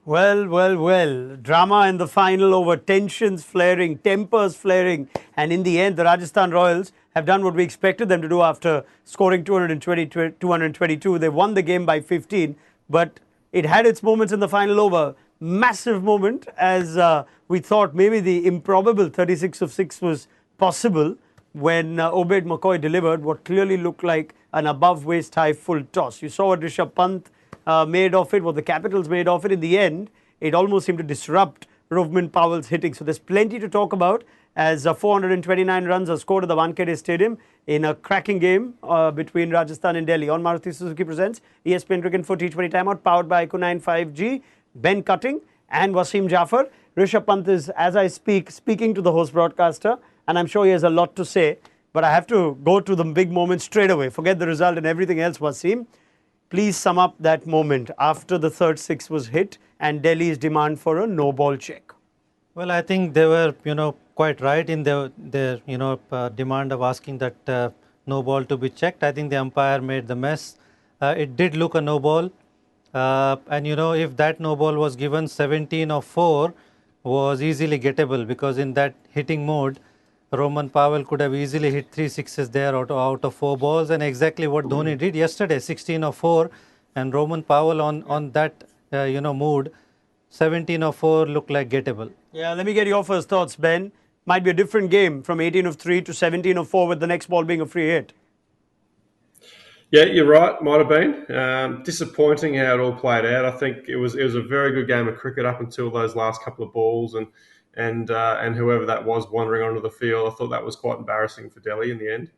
Well, well, well. Drama in the final over tensions flaring, tempers flaring, and in the end, the Rajasthan Royals have done what we expected them to do after scoring 222. They won the game by 15, but it had its moments in the final over. Massive moment as we thought maybe the improbable 36 of 6 was possible when Obed McCoy delivered what clearly looked like an above waist high full toss. You saw what Rishabh Pant made of it, what the Capitals made of it. In the end, it almost seemed to disrupt Rovman Powell's hitting. So there's plenty to talk about as 429 runs are scored at the Wankhede Stadium in a cracking game between Rajasthan and Delhi. On Maruti Suzuki presents ESPN Cricket for T20 Timeout, powered by Eco 5G, Ben Cutting and Wasim Jaffer. Rishabh Pant is, as I speak, speaking to the host broadcaster, and I'm sure he has a lot to say. But I have to go to the big moment straight away. Forget the result and everything else, Wasim. Please sum up that moment after the third six was hit and Delhi's demand for a no-ball check. Well, I think they were, quite right in their demand of asking that no ball to be checked. I think the umpire made the mess. It did look a no ball. And, if that no ball was given, 17 or 4 was easily gettable, because in that hitting mode, Roman Powell could have easily hit 3 sixes there out of 4 balls, and exactly what Dhoni did yesterday, 16 or 4, and Roman Powell on that mood, 17 or 4 looked like gettable. Yeah, let me get your first thoughts, Ben. Might be a different game from 18 of 3 to 17 of 4 with the next ball being a free hit. Yeah, you're right. Might have been disappointing how it all played out. I think it was a very good game of cricket up until those last couple of balls, and whoever that was wandering onto the field. I thought that was quite embarrassing for Delhi in the end.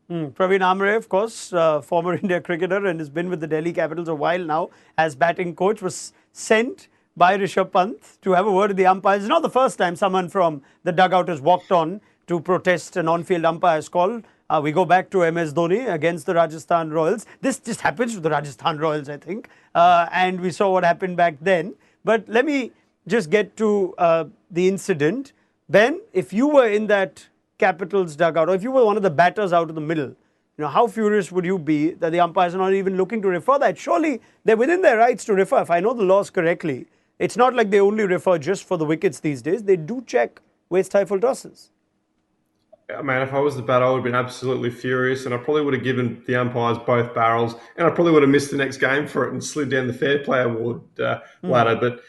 Praveen Amre, of course, former India cricketer and has been with the Delhi Capitals a while now as batting coach, was sent by Rishabh Pant to have a word with the umpires. It's not the first time someone from the dugout has walked on to protest an on-field umpire's call. We go back to MS Dhoni against the Rajasthan Royals. This just happens to the Rajasthan Royals, I think. And we saw what happened back then. But let me just get to the incident. Ben, if you were in that Capitals dugout, or if you were one of the batters out of the middle, how furious would you be that the umpires are not even looking to refer that? Surely they're within their rights to refer. If I know the laws correctly, it's not like they only refer just for the wickets these days. They do check waist-high full tosses. Yeah, man, if I was the batter, I would have been absolutely furious, and I probably would have given the umpires both barrels, and I probably would have missed the next game for it and slid down the fair play award ladder. But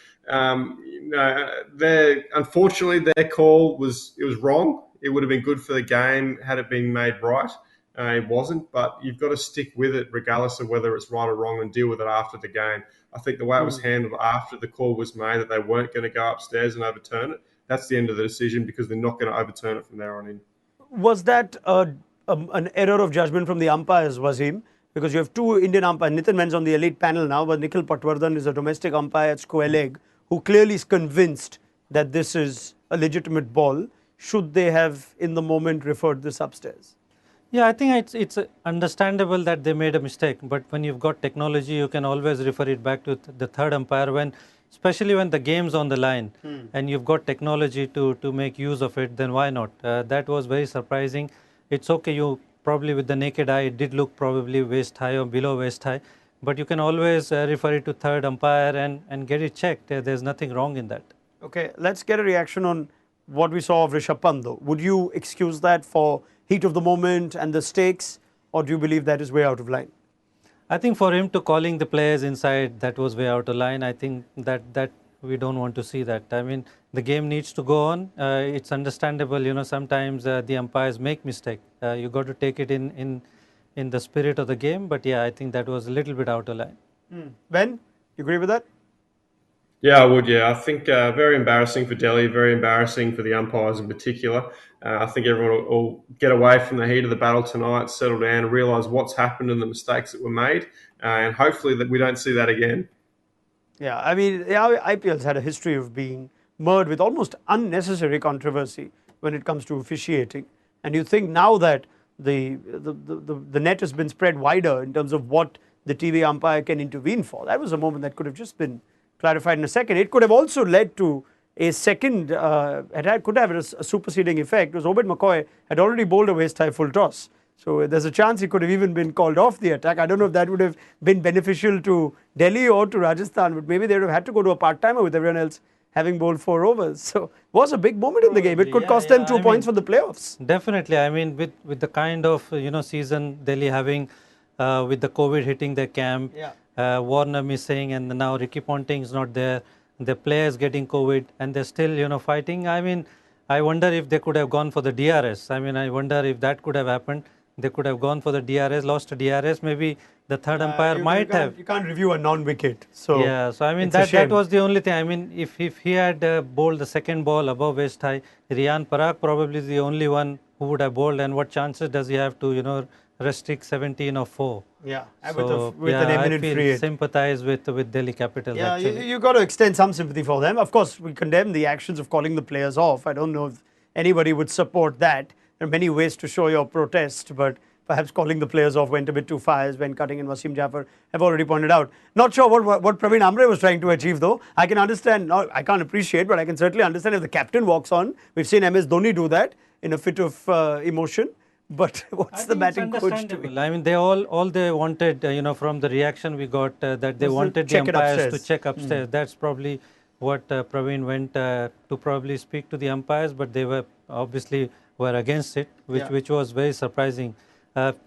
unfortunately, their call was wrong. It would have been good for the game had it been made right. It wasn't, but you've got to stick with it regardless of whether it's right or wrong and deal with it after the game. I think the way it was handled after the call was made, that they weren't going to go upstairs and overturn it, that's the end of the decision, because they're not going to overturn it from there on in. Was that an error of judgment from the umpires, Wasim? Because you have two Indian umpires. Nitin Men's on the elite panel now, but Nikhil Patwardhan is a domestic umpire at Square Leg, who clearly is convinced that this is a legitimate ball. Should they have, in the moment, referred this upstairs? Yeah, I think it's understandable that they made a mistake. But when you've got technology, you can always refer it back to the third umpire, especially when the game's on the line and you've got technology to make use of it, then why not? That was very surprising. It's okay, you probably with the naked eye, it did look probably waist high or below waist high, but you can always refer it to third umpire and get it checked. There's nothing wrong in that. Okay, let's get a reaction on what we saw of Rishabh Pant though. Would you excuse that for heat of the moment and the stakes, or do you believe that is way out of line? I think for him to calling the players inside, that was way out of line. I think that we don't want to see that. I mean, the game needs to go on. It's understandable, sometimes the umpires make mistake. You got to take it in the spirit of the game. But yeah, I think that was a little bit out of line. Ben, you agree with that? Yeah, I would. Yeah, I think very embarrassing for Delhi, very embarrassing for the umpires in particular. I think everyone will get away from the heat of the battle tonight, settle down and realise what's happened and the mistakes that were made, and hopefully that we don't see that again. Yeah, I mean, IPL's had a history of being marred with almost unnecessary controversy when it comes to officiating. And you think now that the net has been spread wider in terms of what the TV umpire can intervene for, that was a moment that could have just been clarified in a second. It could have also led to a second, could have a superseding effect, because Obed McCoy had already bowled a waist-high full toss. So there's a chance he could have even been called off the attack. I don't know if that would have been beneficial to Delhi or to Rajasthan, but maybe they would have had to go to a part-timer with everyone else having bowled 4 overs. So it was a big moment in the game. It could cost them 2 points for the playoffs. Definitely. I mean, with the kind of season Delhi having, with the COVID hitting their camp, Warner missing, and now Ricky Ponting is not there. The players getting COVID, and they're still fighting. I mean, I wonder if they could have gone for the DRS. I mean, I wonder if that could have happened. They could have gone for the DRS, lost a DRS. Maybe the third umpire might have. You can't review a non-wicket. So yeah, so I mean that was the only thing. I mean, if he had bowled the second ball above waist high, Riyan Parag probably is the only one who would have bowled. And what chances does he have to restrict 17 or 4? Yeah, so, with an eminent I feel free hit. Sympathize with Delhi Capitals. Yeah, actually. you got to extend some sympathy for them. Of course, we condemn the actions of calling the players off. I don't know if anybody would support that. There are many ways to show your protest, but perhaps calling the players off went a bit too far, as Ben Cutting and Wasim Jaffer have already pointed out. Not sure what Praveen Amre was trying to achieve, though. I can understand, I can't appreciate, but I can certainly understand if the captain walks on. We've seen MS Dhoni do that in a fit of emotion. But what's the batting coach doing? I mean, they all they wanted, from the reaction we got, that they wanted the umpires to check upstairs. That's probably what Praveen went to probably speak to the umpires, but they were obviously against it, which was very surprising.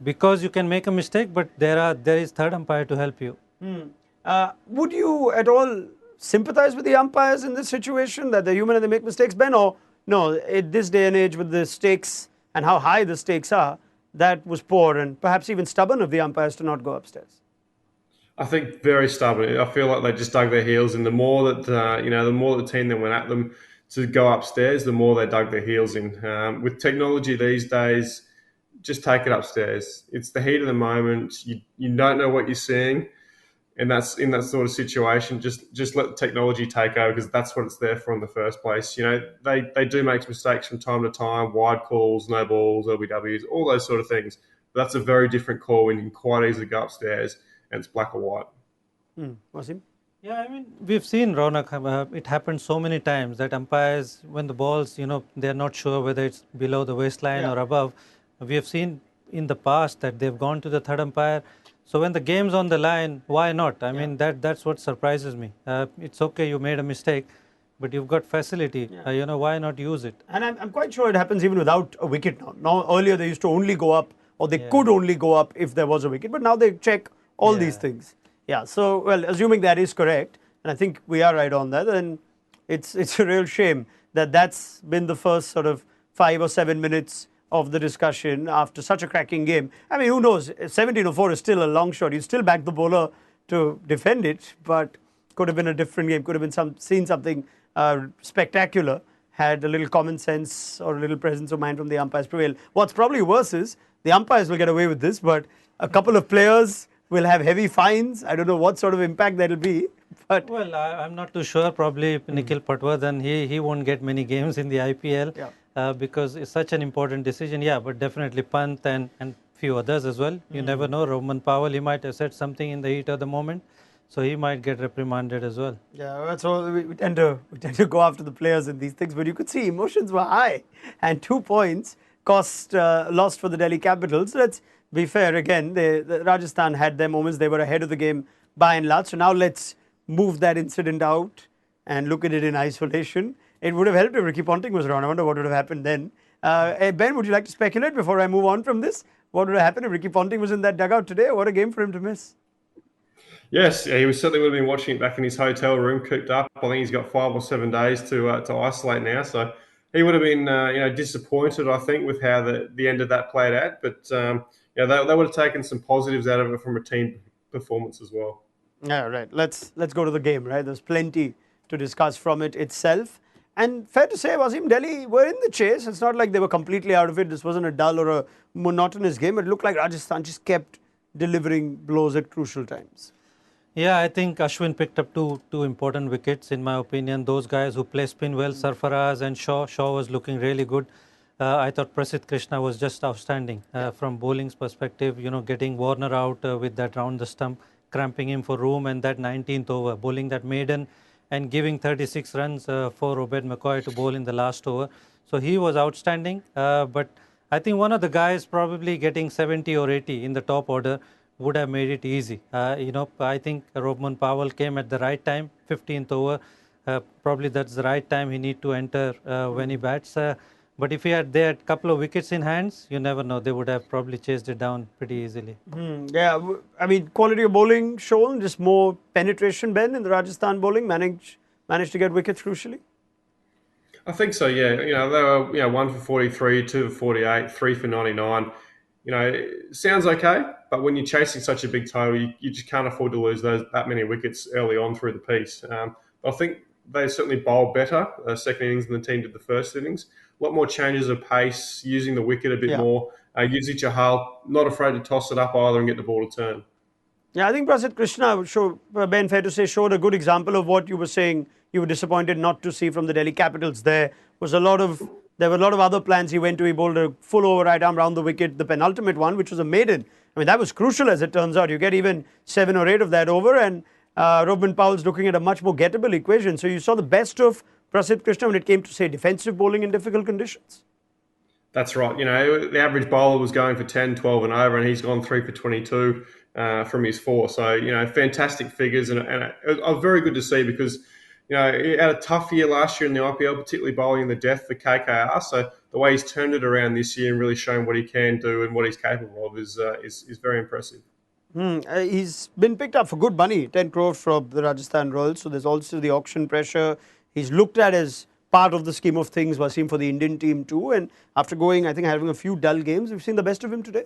Because you can make a mistake, but there is third umpire to help you. Would you at all sympathize with the umpires in this situation, that they're human and they make mistakes, Ben? Or no, at this day and age with the stakes and how high the stakes are, that was poor and perhaps even stubborn of the umpires to not go upstairs? I think very stubborn. I feel like they just dug their heels in. The more that the more the team that went at them to go upstairs, the more they dug their heels in. With technology these days, just take it upstairs. It's the heat of the moment. You don't know what you're seeing, and that's in that sort of situation. Just let the technology take over, because that's what it's there for in the first place. They do make mistakes from time to time, wide calls, no balls, LBWs, all those sort of things. But that's a very different call when you can quite easily go upstairs and it's black or white. Wasim? Yeah, I mean, we've seen, Raunak, it happened so many times that umpires, when the balls, they're not sure whether it's below the waistline or above. We have seen in the past that they've gone to the third umpire. So when the game's on the line, why not? I mean, that's what surprises me. It's okay, you made a mistake, but you've got facility. Why not use it? And I'm quite sure it happens even without a wicket now. Now, earlier they used to only go up, or they could only go up if there was a wicket, but now they check all these things. Yeah, so, well, assuming that is correct, and I think we are right on that, then it's a real shame that that's been the first sort of 5 or 7 minutes of the discussion after such a cracking game. I mean, who knows, 17-4 is still a long shot. You still back the bowler to defend it, but could have been a different game, could have been seen something spectacular had a little common sense or a little presence of mind from the umpires prevail. What's probably worse is the umpires will get away with this, but a couple of players will have heavy fines. I don't know what sort of impact that will be. But well, I'm not too sure. Probably Nikhil Patwardhan, he won't get many games in the IPL because it's such an important decision. Yeah, but definitely Pant and few others as well. You never know. Roman Powell, he might have said something in the heat of the moment, so he might get reprimanded as well. Yeah, that's all. We tend to go after the players in these things, but you could see emotions were high, and 2 points lost for the Delhi Capitals. Let's be fair again. The Rajasthan had their moments. They were ahead of the game by and large. So now let's move that incident out and look at it in isolation. It would have helped if Ricky Ponting was around. I wonder what would have happened then. Ben, would you like to speculate before I move on from this? What would have happened if Ricky Ponting was in that dugout today? What a game for him to miss. Yes, he certainly would have been watching it back in his hotel room, cooped up. I think he's got 5 or 7 days to isolate now. So he would have been disappointed, I think, with how the end of that played out. But they would have taken some positives out of it from a team performance as well. Yeah, right. Let's go to the game, right? There's plenty to discuss from it itself. And fair to say, Wasim, Delhi were in the chase. It's not like they were completely out of it. This wasn't a dull or a monotonous game. It looked like Rajasthan just kept delivering blows at crucial times. Yeah, I think Ashwin picked up two important wickets, in my opinion. Those guys who play spin well, Sarfaraz and Shaw. Shaw was looking really good. I thought Prasidh Krishna was just outstanding from bowling's perspective. Getting Warner out with that round the stump, cramping him for room, and that 19th over, bowling that maiden and giving 36 runs for Obed McCoy to bowl in the last over. So he was outstanding. But I think one of the guys probably getting 70 or 80 in the top order would have made it easy. I think Roman Powell came at the right time, 15th over. Probably that's the right time he need to enter when he bats. But if he had there a couple of wickets in hands, you never know. They would have probably chased it down pretty easily. Yeah, I mean, quality of bowling shown, just more penetration, Ben, in the Rajasthan bowling, managed to get wickets crucially. I think so. Yeah, they were 1 for 43, 2 for 48, 3 for 99. It sounds okay, but when you're chasing such a big total, you just can't afford to lose that many wickets early on through the piece. I think they certainly bowled better second innings than the team did the first innings. A lot more changes of pace, using the wicket a bit more, using Chahal, not afraid to toss it up either and get the ball to turn. Yeah, I think Prasidh Krishna, Ben, fair to say, showed a good example of what you were saying you were disappointed not to see from the Delhi Capitals. There were a lot of other plans he went to. He bowled a full over right arm round the wicket, the penultimate one, which was a maiden. I mean, that was crucial as it turns out. You get even 7 or 8 of that over, and Roman Powell's looking at a much more gettable equation. So you saw the best of Prasidh Krishna when it came to, say, defensive bowling in difficult conditions. That's right. The average bowler was going for 10, 12 and over, and he's gone 3 for 22 from his 4. So, fantastic figures, and it was very good to see because, he had a tough year last year in the IPL, particularly bowling in the death for KKR. So the way he's turned it around this year and really shown what he can do and what he's capable of is very impressive. He's been picked up for good money, 10 crores from the Rajasthan Royals. So there's also the auction pressure. He's looked at as part of the scheme of things, Wasim, for the Indian team too. And after having a few dull games, we've seen the best of him today.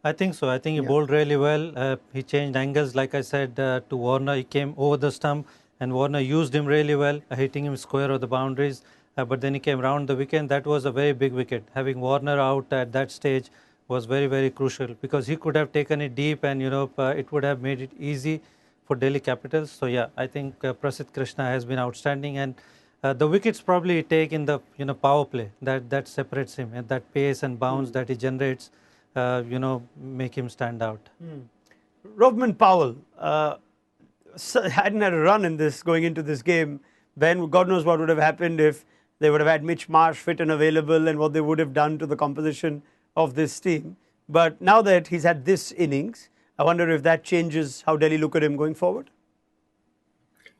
I think so. I think he bowled really well. He changed angles, like I said, to Warner. He came over the stump, and Warner used him really well, hitting him square of the boundaries. But then he came round the wicket. That was a very big wicket. Having Warner out at that stage was very, very crucial because he could have taken it deep, and it would have made it easy for Delhi Capitals. So yeah, I think Prasidh Krishna has been outstanding, and the wickets probably take in the power play that separates him, and that pace and bounce that he generates, make him stand out. Roman Powell hadn't had a run in this going into this game. Ben, God knows what would have happened if they would have had Mitch Marsh fit and available, and what they would have done to the composition of this team. But now that he's had this innings, I wonder if that changes how Delhi look at him going forward.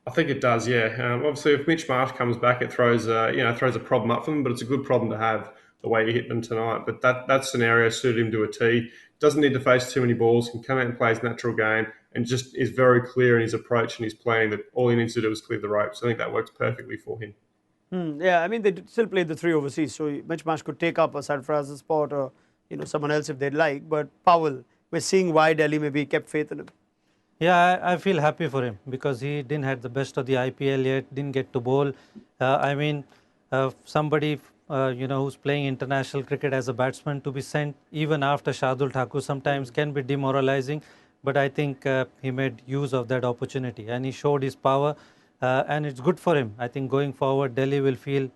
I think it does, yeah. Obviously, if Mitch Marsh comes back, it throws a problem up for them, but it's a good problem to have the way he hit them tonight. But that scenario suited him to a T. Doesn't need to face too many balls, can come out and play his natural game, and just is very clear in his approach and his playing that all he needs to do is clear the ropes. I think that works perfectly for him. Yeah, I mean, they still played the 3 overseas, so Mitch Marsh could take up a Sarfaraz's spot or someone else if they'd like. But Powell, we're seeing why Delhi maybe kept faith in him. Yeah, I feel happy for him because he didn't have the best of the IPL yet, didn't get to bowl. Somebody who's playing international cricket as a batsman to be sent even after Shardul Thakur sometimes can be demoralizing. But I think he made use of that opportunity and he showed his power, and it's good for him. I think going forward, Delhi will feel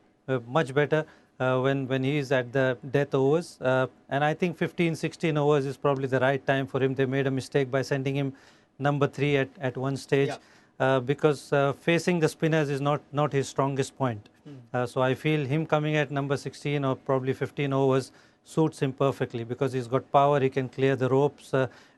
much better when he is at the death overs. And I think 15, 16 overs is probably the right time for him. They made a mistake by sending him number 3 at one stage, because facing the spinners is not his strongest point. So I feel him coming at number 16 or probably 15 overs suits him perfectly because he's got power, he can clear the ropes,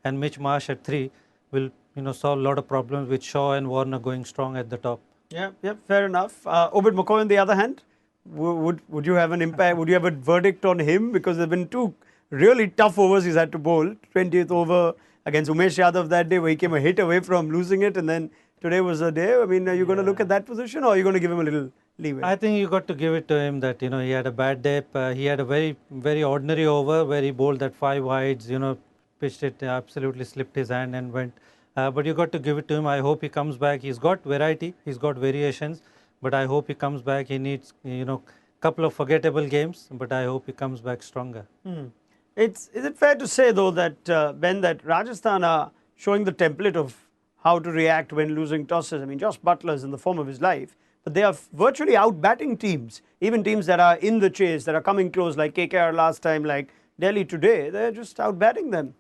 and Mitch Marsh at 3 will solve a lot of problems with Shaw and Warner going strong at the top. Yeah, fair enough. Obed McCoy on the other hand, would you have an impact? Would you have a verdict on him? Because there have been 2 really tough overs he's had to bowl. 20th over against Umesh Yadav that day where he came a hit away from losing it, and then today was a day. I mean, are you going to look at that position or are you going to give him a little leeway? I think you got to give it to him that, he had a bad day. He had a very, very ordinary over where he bowled that 5 wides, pitched it, absolutely slipped his hand and went. But you got to give it to him. I hope he comes back. He's got variety, he's got variations, but I hope he comes back. He needs, couple of forgettable games, but I hope he comes back stronger. Is it fair to say though that, Ben, that Rajasthan are showing the template of how to react when losing tosses? I mean, Josh Butler's in the form of his life, but they are virtually out-batting teams, even teams that are in the chase, that are coming close, like KKR last time, like Delhi today. They're just out-batting them.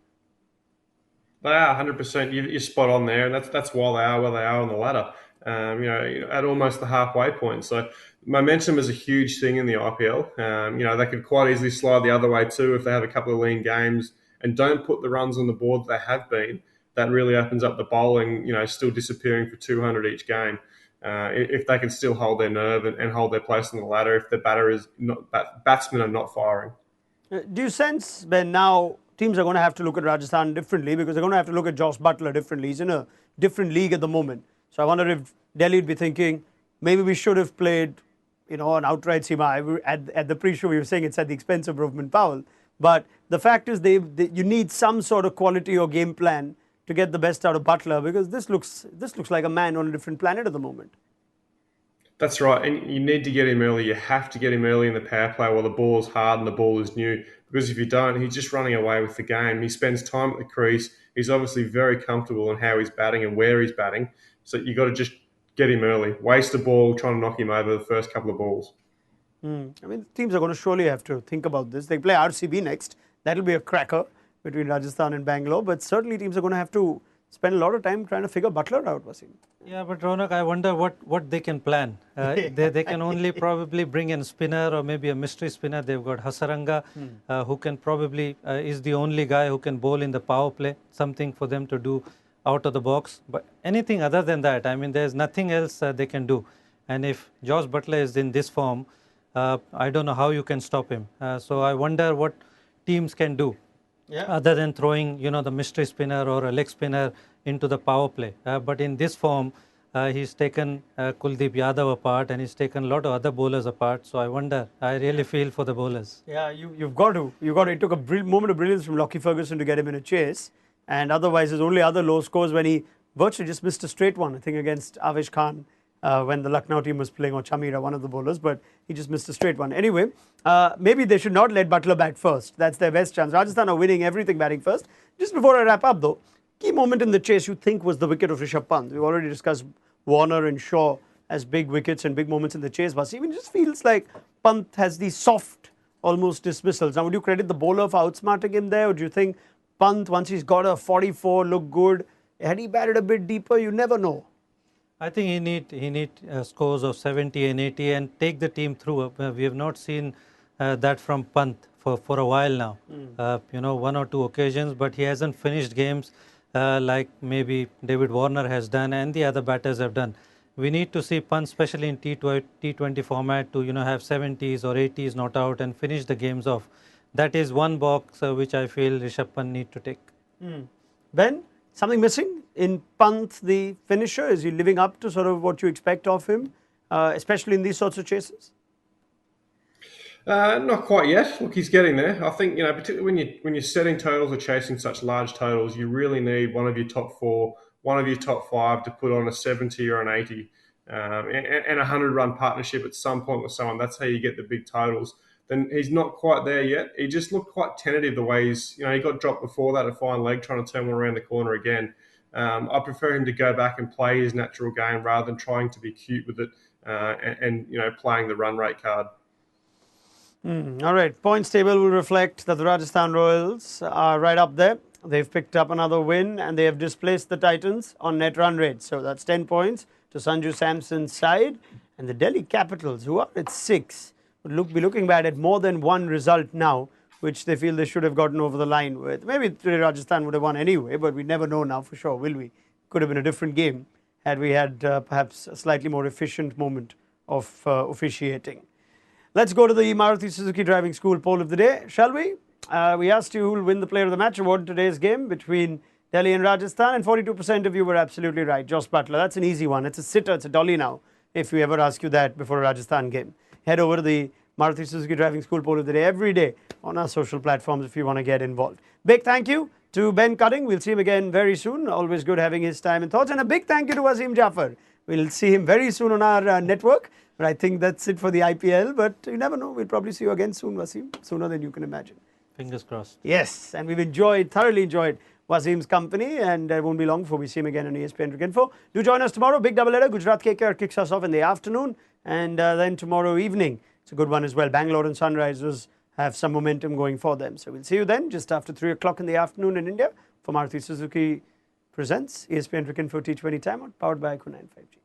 They are 100%. You're spot on there, and that's why they are where they are on the ladder. at almost the halfway point. So momentum is a huge thing in the IPL. They could quite easily slide the other way too if they have a couple of lean games and don't put the runs on the board that they have been. That really opens up the bowling, still disappearing for 200 each game. If they can still hold their nerve and hold their place on the ladder, if the batsmen are not firing. Do you sense, Ben, now teams are going to have to look at Rajasthan differently because they're going to have to look at Josh Butler differently. He's in a different league at the moment. So I wonder if Delhi would be thinking, maybe we should have played, an outright seamer. At the pre-show, we were saying it's at the expense of Brovman Powell. But the fact is, you need some sort of quality or game plan to get the best out of Butler because this looks like a man on a different planet at the moment. That's right, and you need to get him early. You have to get him early in the power play while the ball is hard and the ball is new. Because if you don't, he's just running away with the game. He spends time at the crease. He's obviously very comfortable in how he's batting and where he's batting. So you got to just get him early. Waste the ball, trying to knock him over the first couple of balls. Teams are going to surely have to think about this. They play RCB next. That'll be a cracker between Rajasthan and Bangalore. But certainly teams are going to have to spend a lot of time trying to figure Butler out, Wasim. Yeah, but Raunak, I wonder what they can plan. They can only probably bring in spinner or maybe a mystery spinner. They've got Hasaranga, who can probably is the only guy who can bowl in the power play. Something for them to do out of the box. But anything other than that, there's nothing else they can do. And if Josh Butler is in this form, I don't know how you can stop him. So I wonder what teams can do. Yeah. Other than throwing, the mystery spinner or a leg spinner into the power play. But in this form, he's taken Kuldeep Yadav apart and he's taken a lot of other bowlers apart. So I wonder, I really feel for the bowlers. Yeah, you've got to. It took a moment of brilliance from Lockie Ferguson to get him in a chase. And otherwise, his only other low scores when he virtually just missed a straight one, I think, against Avesh Khan when the Lucknow team was playing, or Chamira, one of the bowlers, but he just missed a straight one. Anyway, maybe they should not let Butler bat first. That's their best chance. Rajasthan are winning everything batting first. Just before I wrap up, though, key moment in the chase you think was the wicket of Rishabh Pant. We've already discussed Warner and Shaw as big wickets and big moments in the chase. Wasim, it just feels like Pant has these soft, almost dismissals. Now, would you credit the bowler for outsmarting him there, or do you think Pant, once he's got a 44, looked good? Had he batted a bit deeper? You never know. I think he need scores of 70 and 80 and take the team through. We have not seen that from Pant for a while now. One or two occasions, but he hasn't finished games like maybe David Warner has done and the other batters have done. We need to see Pant, especially in T20 format, to have 70s or 80s not out and finish the games off. That is one box which I feel Rishabh Pant need to take. Ben, something missing in Pant, the finisher? Is he living up to sort of what you expect of him, especially in these sorts of chases? Not quite yet. Look, he's getting there. I think, particularly when you're setting totals or chasing such large totals, you really need one of your top four, one of your top five to put on a 70 or an 80 and a 100-run partnership at some point with someone. That's how you get the big totals. Then he's not quite there yet. He just looked quite tentative the way he got dropped before that, a fine leg, trying to turn one around the corner again. I prefer him to go back and play his natural game rather than trying to be cute with it and playing the run rate card. All right, points table will reflect that the Rajasthan Royals are right up there. They've picked up another win and they have displaced the Titans on net run rate. So that's 10 points to Sanju Samson's side. And the Delhi Capitals, who are at 6, would be looking bad at more than one result now, which they feel they should have gotten over the line with. Maybe Rajasthan would have won anyway, but we never know now for sure, will we? Could have been a different game had we had perhaps a slightly more efficient moment of officiating. Let's go to the Maruti Suzuki Driving School poll of the day, shall we? We asked you who will win the Player of the Match award in today's game between Delhi and Rajasthan, and 42% of you were absolutely right. Josh Butler, that's an easy one. It's a sitter, it's a dolly now, if we ever ask you that before a Rajasthan game. Head over to the Maruti Suzuki Driving School poll of the day every day on our social platforms if you want to get involved. Big thank you to Ben Cutting. We'll see him again very soon. Always good having his time and thoughts. And a big thank you to Wasim Jaffer. We'll see him very soon on our network. But I think that's it for the IPL. But you never know. We'll probably see you again soon, Wasim. Sooner than you can imagine. Fingers crossed. Yes. And we've thoroughly enjoyed Wasim's company. And it won't be long before we see him again on ESPN Cricket Info. Do join us tomorrow. Big double header. Gujarat KKR kicks us off in the afternoon. And then tomorrow evening, it's a good one as well. Bangalore and Sunrisers have some momentum going for them. So we'll see you then just after 3 o'clock in the afternoon in India for Maruti Suzuki presents ESPN Cricket Info T20 Timeout powered by Q95G.